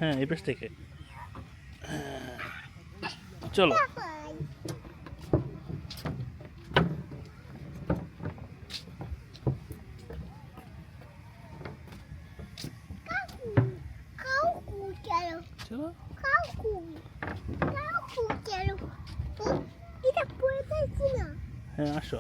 হ্যাঁ এই পাশ থেকে চলো। চলো হ্যাঁ আসো।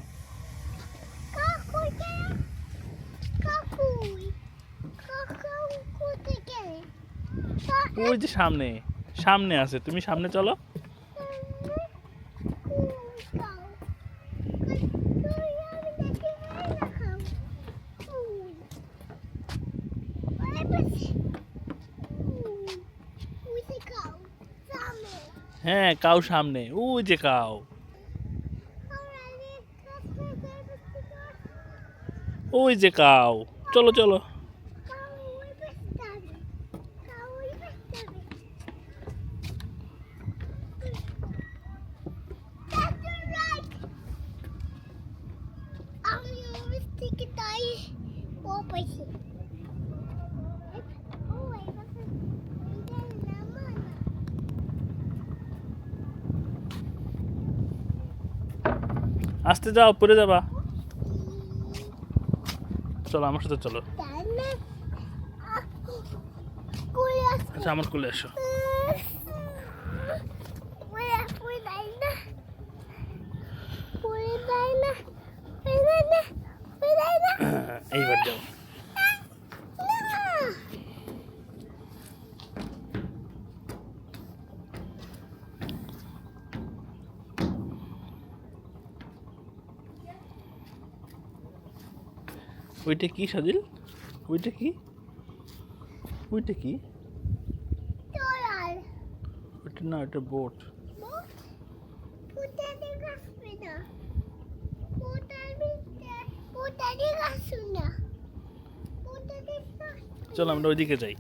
ওই যে সামনে সামনে আছে, তুমি সামনে চলো। হ্যাঁ কাউ সামনে, ওই যে কাউ, ওই যে কাউ। চলো চলো। আস্তে যাও, পড়ে যাবা। চলো আমার সাথে চলো। আচ্ছা আমার কোলে এসো। এইবার যাও। ওইটা কি সাজিল? ওইটা কি? ওইটা কি? ওইটা না, ওইটা বোট। চলো আমরা ওইদিকে যাই।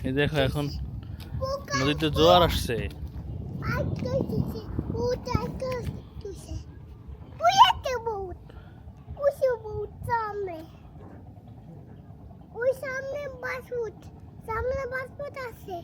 এই দেখো এখন নদীতে জোয়ার আসছে। সামনে বাসুট আছে।